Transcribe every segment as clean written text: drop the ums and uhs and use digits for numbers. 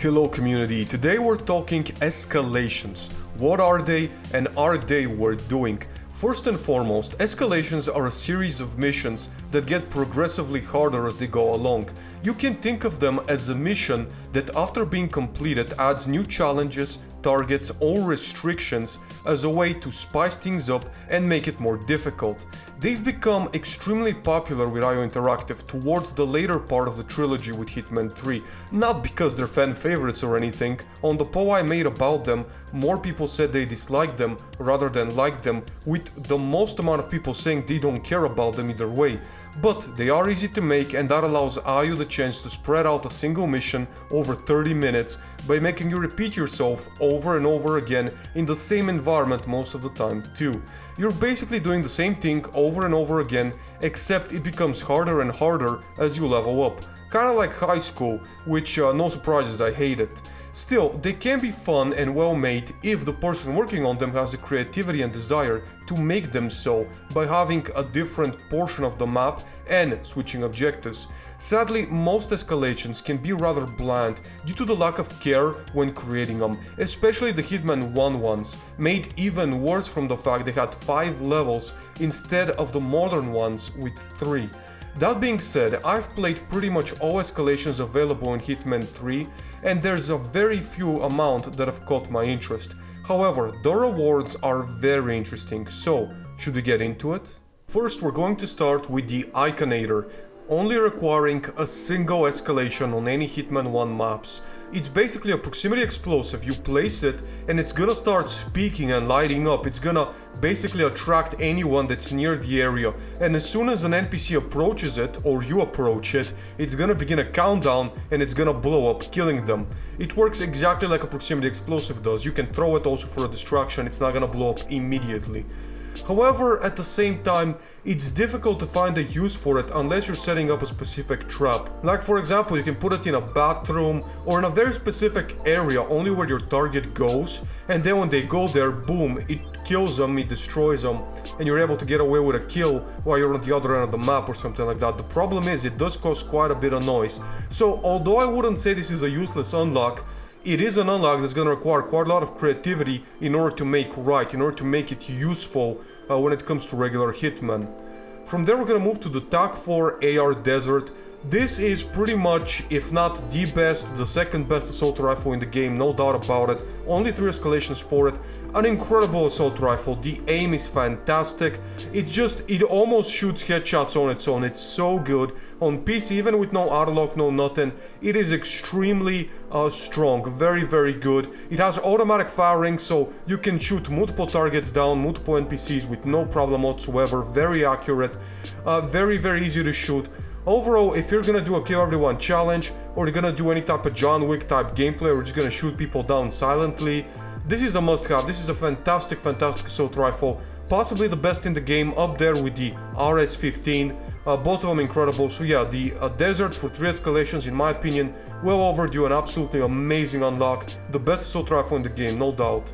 Hello community, today we're talking escalations. What are they and are they worth doing? First and foremost, escalations are a series of missions that get progressively harder as they go along. You can think of them as a mission that after being completed adds new challenges, targets or restrictions as a way to spice things up and make it more difficult. They've become extremely popular with IO Interactive towards the later part of the trilogy with Hitman 3, not because they're fan favorites or anything. On the poll I made about them, more people said they disliked them rather than liked them, with the most amount of people saying they don't care about them either way. But they are easy to make, and that allows IO the chance to spread out a single mission over 30 minutes by making you repeat yourself over and over again in the same environment most of the time too. You're basically doing the same thing over and over again, except it becomes harder and harder as you level up. Kinda like high school, which no surprises, I hate it. Still, they can be fun and well made if the person working on them has the creativity and desire to make them so by having a different portion of the map and switching objectives. Sadly, most escalations can be rather bland due to the lack of care when creating them, especially the Hitman 1 ones, made even worse from the fact they had 5 levels instead of the modern ones with 3. That being said, I've played pretty much all escalations available in Hitman 3, and there's a very few amount that have caught my interest. However, the rewards are very interesting, so should we get into it? First, we're going to start with the Iconator, only requiring a single escalation on any Hitman 1 maps. It's basically a proximity explosive. You place it and it's gonna start speaking and lighting up. It's gonna basically attract anyone that's near the area, and as soon as an NPC approaches it or you approach it, it's gonna begin a countdown and it's gonna blow up, killing them. It works exactly like a proximity explosive does. You can throw it also for a distraction, it's not gonna blow up immediately. However, at the same time, it's difficult to find a use for it unless you're setting up a specific trap. Like for example, you can put it in a bathroom or in a very specific area only where your target goes, and then when they go there, boom, it kills them, it destroys them, and you're able to get away with a kill while you're on the other end of the map or something like that. The problem is it does cause quite a bit of noise. So although I wouldn't say this is a useless unlock, it is an unlock that's going to require quite a lot of creativity in order to make right, in order to make it useful when it comes to regular Hitman. From there we're going to move to the TAC-4 AR Desert. This is pretty much, if not the best, the second best assault rifle in the game, no doubt about it. Only 3 escalations for it. An incredible assault rifle. The aim is fantastic. It almost shoots headshots on its own. It's so good. On PC, even with no autolock, no nothing, it is extremely strong. Very, very good. It has automatic firing, so you can shoot multiple targets down, multiple NPCs with no problem whatsoever. Very accurate. Very, very easy to shoot. Overall, if you're gonna do a kill everyone challenge, or you're gonna do any type of John Wick type gameplay, or you're just gonna shoot people down silently, this is a must-have. This is a fantastic, fantastic assault rifle. Possibly the best in the game, up there with the RS-15. Both of them incredible. So yeah, the Desert for 3 escalations, in my opinion, well overdue, and absolutely amazing unlock. The best assault rifle in the game, no doubt.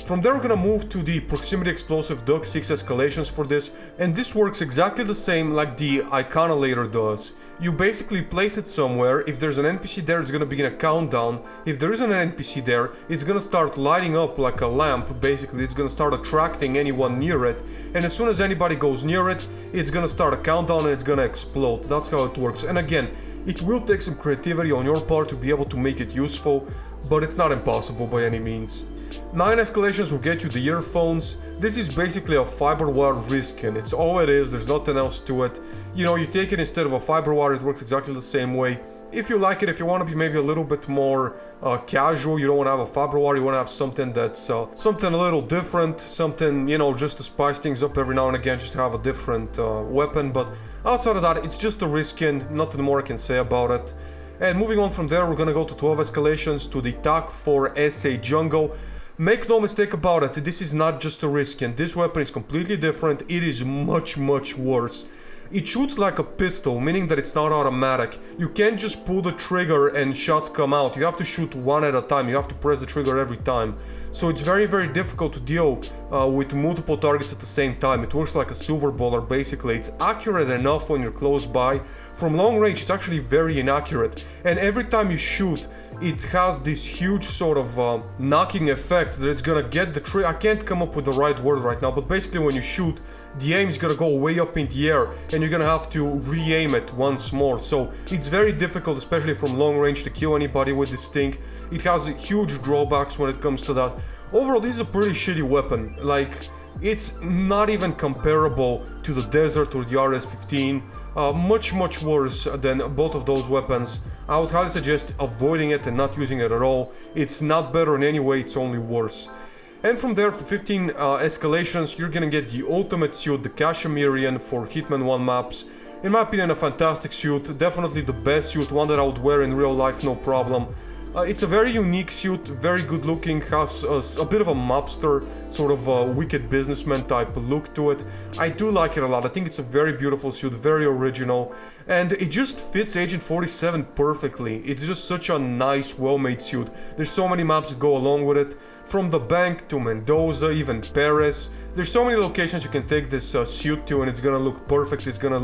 From there we're gonna move to the proximity explosive Duck 6 escalations for this, and this works exactly the same like the Iconator does. You basically place it somewhere. If there's an NPC there, it's gonna begin a countdown. If there isn't an NPC there, it's gonna start lighting up like a lamp. Basically, it's gonna start attracting anyone near it, and as soon as anybody goes near it, it's gonna start a countdown and it's gonna explode. That's how it works. And again, it will take some creativity on your part to be able to make it useful, but it's not impossible by any means. 9 escalations will get you the Earphones. This is basically a fiber wire reskin. It's all it is, there's nothing else to it. You know, you take it instead of a fiber wire, it works exactly the same way. If you like it, if you want to be maybe a little bit more casual, you don't want to have a fiber wire, you want to have something that's something a little different, something, you know, just to spice things up every now and again, just to have a different weapon. But outside of that, it's just a reskin, nothing more I can say about it. And moving on from there, we're gonna go to 12 escalations to the TAC-4 S Jungle. Make no mistake about it, this is not just a reskin. This weapon is completely different. It is much, much worse. It shoots like a pistol, meaning that it's not automatic. You can't just pull the trigger and shots come out. You have to shoot one at a time. You have to press the trigger every time. So it's very, very difficult to deal with multiple targets at the same time. It works like a silver baller, basically. It's accurate enough when you're close by from long range it's actually very inaccurate, and every time you shoot it has this huge sort of knocking effect that it's gonna get the trigger. I can't come up with the right word right now, but basically when you shoot, the aim is gonna go way up in the air and you're gonna have to re-aim it once more. So it's very difficult, especially from long range, to kill anybody with this thing. It has huge drawbacks when it comes to that. Overall, this is a pretty shitty weapon. Like, it's not even comparable to the Desert or the RS-15. Much worse than both of those weapons. I would highly suggest avoiding it and not using it at all. It's not better in any way, it's only worse. And from there, for 15 escalations, you're gonna get the ultimate suit, the Cashmerian, for Hitman 1 maps. In my opinion, a fantastic suit, definitely the best suit, one that I would wear in real life, no problem. It's a very unique suit, very good looking, has a bit of a mobster, sort of a wicked businessman type look to it. I do like it a lot. I think it's a very beautiful suit, very original, and it just fits Agent 47 perfectly. It's just such a nice, well-made suit. There's so many maps that go along with it, from the bank to Mendoza, even Paris. There's so many locations you can take this suit to, and it's gonna look perfect. It's gonna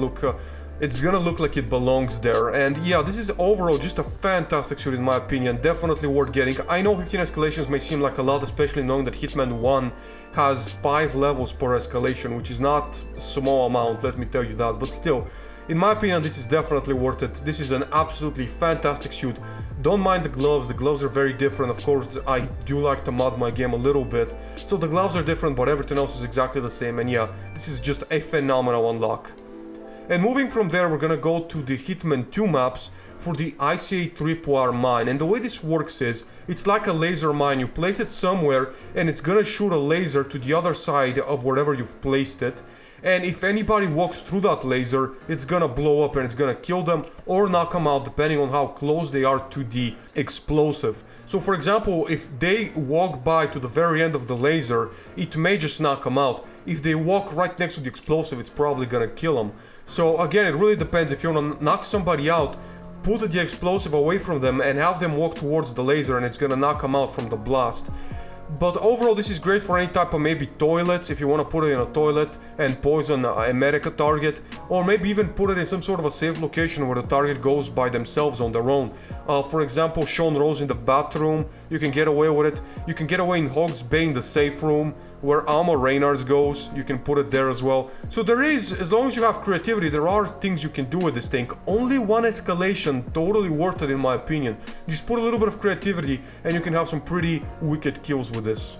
look like it belongs there. And yeah, this is overall just a fantastic suit in my opinion, definitely worth getting. I know 15 escalations may seem like a lot, especially knowing that Hitman 1 has 5 levels per escalation, which is not a small amount, let me tell you that, but still, in my opinion, this is definitely worth it. This is an absolutely fantastic suit. Don't mind the gloves are very different. Of course, I do like to mod my game a little bit, so the gloves are different, but everything else is exactly the same, and yeah, this is just a phenomenal unlock. And moving from there, we're gonna go to the Hitman 2 maps for the ICA Tripwire Mine. And the way this works is, it's like a laser mine. You place it somewhere and it's gonna shoot a laser to the other side of wherever you've placed it. And if anybody walks through that laser, it's gonna blow up and it's gonna kill them or knock them out, depending on how close they are to the explosive. So for example, if they walk by to the very end of the laser, it may just knock them out. If they walk right next to the explosive, it's probably gonna kill them. So again, it really depends. If you wanna knock somebody out, put the explosive away from them and have them walk towards the laser and it's gonna knock them out from the blast. But overall, this is great for any type of maybe toilets, if you want to put it in a toilet and poison a medical target, or maybe even put it in some sort of a safe location where the target goes by themselves on their own. For example, Sean Rose in the bathroom, you can get away with it. You can get away in Hog's Bay in the safe room, where Alma Reynards goes, you can put it there as well. So there is, as long as you have creativity, there are things you can do with this thing. Only one escalation, totally worth it in my opinion. Just put a little bit of creativity and you can have some pretty wicked kills with this.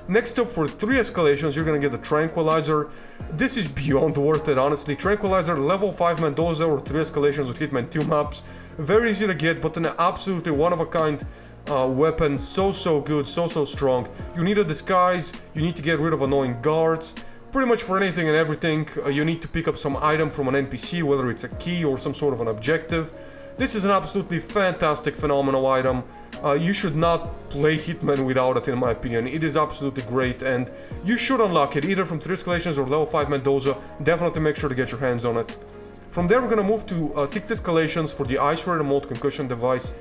Next up, for 3 escalations, you're gonna get the Tranquilizer. This is beyond worth it, honestly. Tranquilizer, level 5 Mendoza or 3 escalations with Hitman 2 maps. Very easy to get, but an absolutely one-of-a-kind weapon. So good, so strong. You need a disguise, you need to get rid of annoying guards. Pretty much for anything and everything, you need to pick up some item from an NPC, whether it's a key or some sort of an objective. This is an absolutely fantastic, phenomenal item. You should not play Hitman without it, in my opinion. It is absolutely great, and you should unlock it either from 3 escalations or level 5 Mendoza. Definitely make sure to get your hands on it. From there, we're gonna move to 6 escalations for the Ice-Ray Remote Concussion device.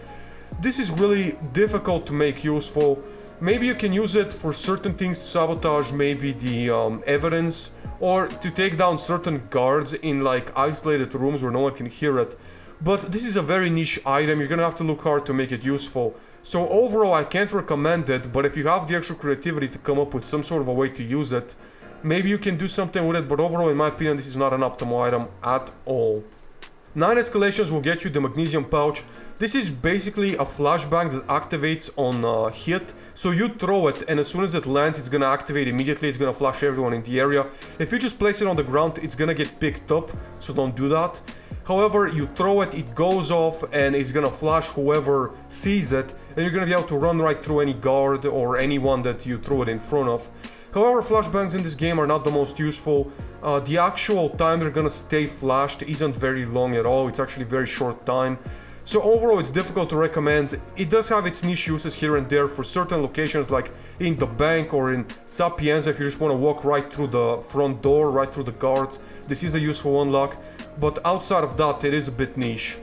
This is really difficult to make useful. Maybe you can use it for certain things to sabotage maybe the evidence, or to take down certain guards in like isolated rooms where no one can hear it. But this is a very niche item, you're gonna have to look hard to make it useful. So overall, I can't recommend it, but if you have the extra creativity to come up with some sort of a way to use it, maybe you can do something with it, but overall, in my opinion, this is not an optimal item at all. 9 escalations will get you the Magnesium Pouch. This is basically a flashbang that activates on hit, so you throw it and as soon as it lands it's gonna activate immediately, it's gonna flash everyone in the area. If you just place it on the ground, it's gonna get picked up, so don't do that. However, you throw it, it goes off and it's gonna flash whoever sees it, and you're gonna be able to run right through any guard or anyone that you throw it in front of. However, flashbangs in this game are not the most useful. The actual time they're gonna stay flashed isn't very long at all, it's actually very short time. So overall, it's difficult to recommend. It does have its niche uses here and there for certain locations, like in the bank or in Sapienza, if you just want to walk right through the front door, right through the guards. This is a useful unlock, but outside of that, it is a bit niche.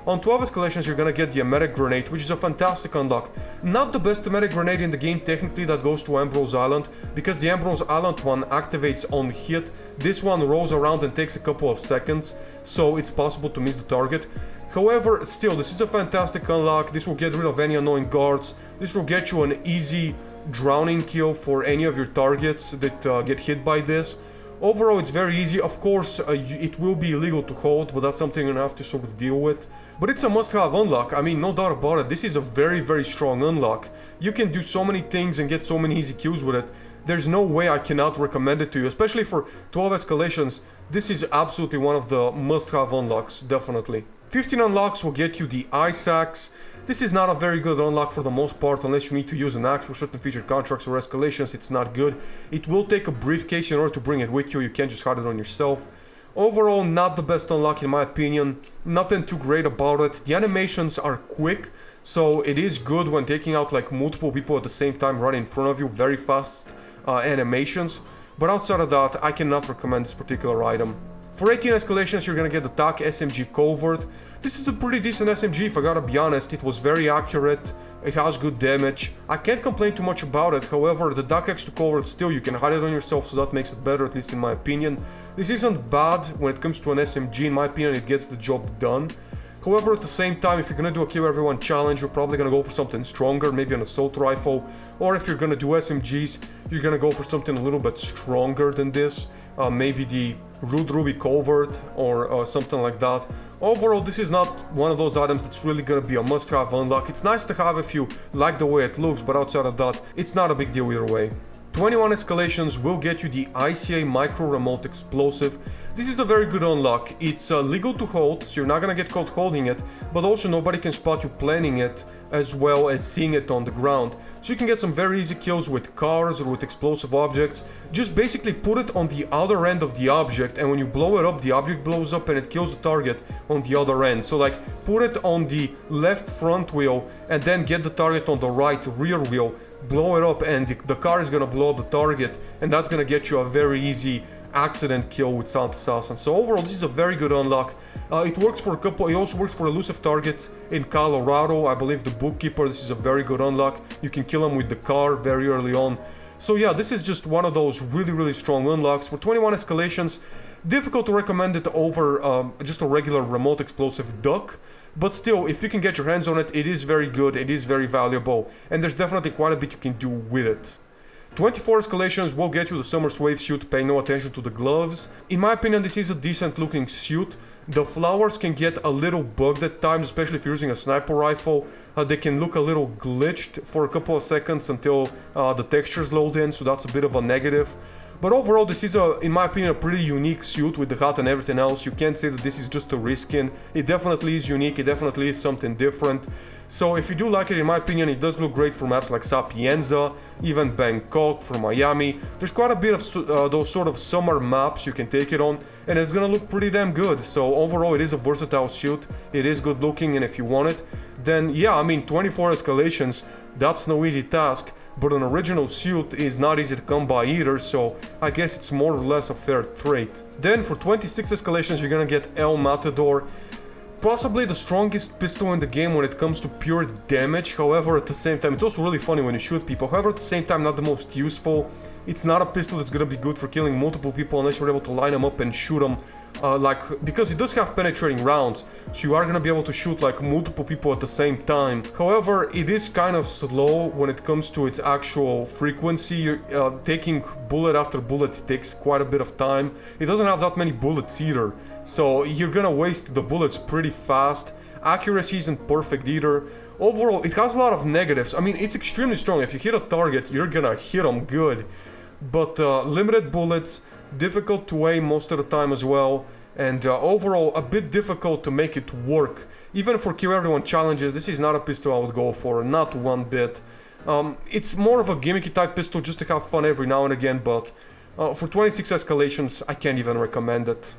On 12 escalations, you're gonna get the Emetic Grenade, which is a fantastic unlock. Not the best Emetic Grenade in the game technically that goes to Ambrose Island, because the Ambrose Island one activates on hit. This one rolls around and takes a couple of seconds, so it's possible to miss the target. However, still, this is a fantastic unlock. This will get rid of any annoying guards. This will get you an easy drowning kill for any of your targets that get hit by this. Overall, it's very easy. Of course, it will be illegal to hold, but that's something you're gonna have to sort of deal with. But it's a must-have unlock. I mean, no doubt about it. This is a very, very strong unlock. You can do so many things and get so many easy kills with it. There's no way I cannot recommend it to you, especially for 12 escalations. This is absolutely one of the must-have unlocks, definitely. 15 unlocks will get you the ice axe. This is not a very good unlock for the most part, unless you need to use an axe for certain featured contracts or escalations. It's not good. It will take a briefcase in order to bring it with you. You can't just hide it on yourself. Overall, not the best unlock in my opinion. Nothing too great about it. The animations are quick, so it is good when taking out like multiple people at the same time right in front of you. Very fast animations. But outside of that, I cannot recommend this particular item. For 18 escalations, you're gonna get the TAC-SMG Covert. This is a pretty decent SMG, if I gotta be honest. It was very accurate, it has good damage. I can't complain too much about it, however, the TAC-X2 Covert still, you can hide it on yourself, so that makes it better, at least in my opinion. This isn't bad when it comes to an SMG, in my opinion, it gets the job done. However, at the same time, if you're gonna do a kill everyone challenge, you're probably gonna go for something stronger, maybe an assault rifle. Or if you're gonna do SMGs, you're gonna go for something a little bit stronger than this. Maybe the Rude Ruby Covert or something like that. Overall, this is not one of those items that's really gonna be a must-have unlock. It's nice to have if you like the way it looks, but outside of that, it's not a big deal either way. 21 escalations will get you the ICA Micro Remote Explosive. This is a very good unlock. It's legal to hold, so you're not gonna get caught holding it, but also nobody can spot you planning it as well as seeing it on the ground. So you can get some very easy kills with cars or with explosive objects. Just basically put it on the other end of the object, and when you blow it up, the object blows up and it kills the target on the other end. So like, put it on the left front wheel and then get the target on the right rear wheel, blow it up, and the car is gonna blow up the target, and that's gonna get you a very easy accident kill with Sound Assassin. So overall, this is a very good unlock. It works for a couple, it also works for elusive targets in Colorado. I believe the Bookkeeper, this is a very good unlock. You can kill him with the car very early on. So yeah, this is just one of those really, really strong unlocks. For 21 escalations, difficult to recommend it over just a regular remote explosive duck. But still, if you can get your hands on it, it is very good, it is very valuable, and there's definitely quite a bit you can do with it. 24 escalations will get you the Summer Suave suit, pay no attention to the gloves. In my opinion, this is a decent looking suit. The flowers can get a little bugged at times, especially if you're using a sniper rifle. They can look a little glitched for a couple of seconds until the textures load in, so that's a bit of a negative. But overall, this is, in my opinion, a pretty unique suit with the hat and everything else. You can't say that this is just a reskin. It definitely is unique, it definitely is something different. So if you do like it, in my opinion, it does look great for maps like Sapienza, even Bangkok, for Miami. There's quite a bit of those sort of summer maps you can take it on, and it's gonna look pretty damn good. So overall, it is a versatile suit, it is good looking, and if you want it, then yeah, I mean, 24 escalations, that's no easy task. But an original suit is not easy to come by either, so I guess it's more or less a fair trade. Then for 26 escalations, you're gonna get El Matador. Possibly the strongest pistol in the game when it comes to pure damage. However, at the same time, it's also really funny when you shoot people. However, at the same time, not the most useful. It's not a pistol that's gonna be good for killing multiple people unless you're able to line them up and shoot them. Because it does have penetrating rounds, so you are gonna be able to shoot like multiple people at the same time. However, it is kind of slow when it comes to its actual frequency. Taking bullet after bullet takes quite a bit of time. It doesn't have that many bullets either, so you're gonna waste the bullets pretty fast. Accuracy isn't perfect either. Overall, it has a lot of negatives. I mean, it's extremely strong. If you hit a target, you're gonna hit them good. But limited bullets, difficult to aim most of the time as well, and overall a bit difficult to make it work. Even for kill everyone challenges, this is not a pistol I would go for, not one bit. It's more of a gimmicky type pistol just to have fun every now and again, but for 26 escalations, I can't even recommend it.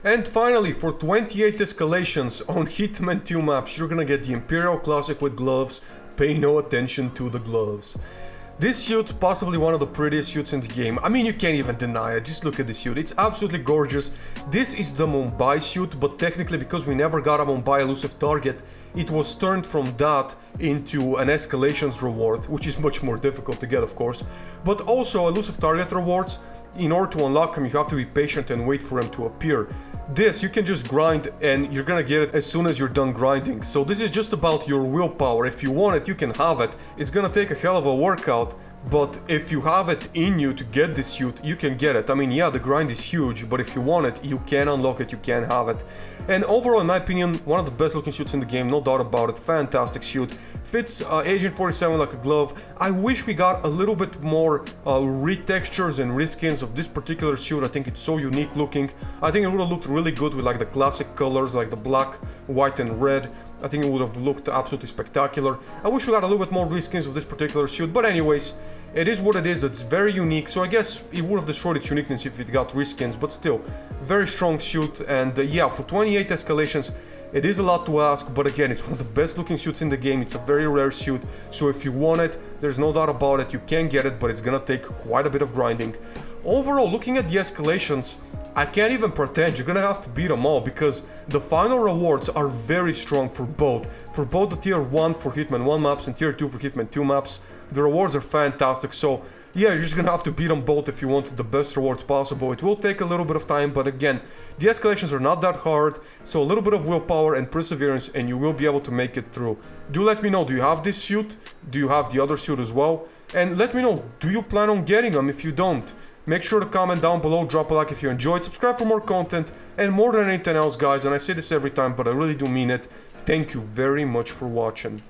And finally, for 28 escalations on Hitman 2 maps, you're gonna get the Imperial Classic with gloves. Pay no attention to the gloves. This suit, possibly one of the prettiest suits in the game. I mean, you can't even deny it, just look at this suit, it's absolutely gorgeous. This is the Mumbai suit, but technically because we never got a Mumbai elusive target, it was turned from that into an Escalations reward, which is much more difficult to get, of course. But also, elusive target rewards, in order to unlock them, you have to be patient and wait for them to appear. This, you can just grind and you're gonna get it as soon as you're done grinding. So this is just about your willpower. If you want it, you can have it. It's gonna take a hell of a workout, but if you have it in you to get this suit, you can get it. I mean, yeah, the grind is huge, but if you want it, you can unlock it, you can have it. And overall, in my opinion, one of the best looking suits in the game, no doubt about it. Fantastic suit. Fits Agent 47 like a glove. I wish we got a little bit more retextures and reskins of this particular suit. I think it's so unique looking. I think it would have looked really good with like the classic colors, like the black, white and red. I think it would have looked absolutely spectacular. I wish we got a little bit more reskins of this particular suit, but anyways, it is what it is. It's very unique, so I guess it would have destroyed its uniqueness if it got reskins, but still, very strong suit. And yeah, for 28 escalations, it is a lot to ask, but again, it's one of the best looking suits in the game. It's a very rare suit, so if you want it, there's no doubt about it, you can get it, but it's gonna take quite a bit of grinding. Overall, looking at the escalations, I can't even pretend, you're gonna have to beat them all, because the final rewards are very strong for both the tier 1 for Hitman 1 maps and tier 2 for Hitman 2 maps. The rewards are fantastic, so yeah, you're just gonna have to beat them both if you want the best rewards possible. It will take a little bit of time, but again, the escalations are not that hard, so a little bit of willpower and perseverance and you will be able to make it through. Do let me know, do you have this suit? Do you have the other suit as well? And let me know, do you plan on getting them? If you don't, make sure to comment down below, drop a like if you enjoyed, subscribe for more content, and more than anything else guys, and I say this every time, but I really do mean it, thank you very much for watching.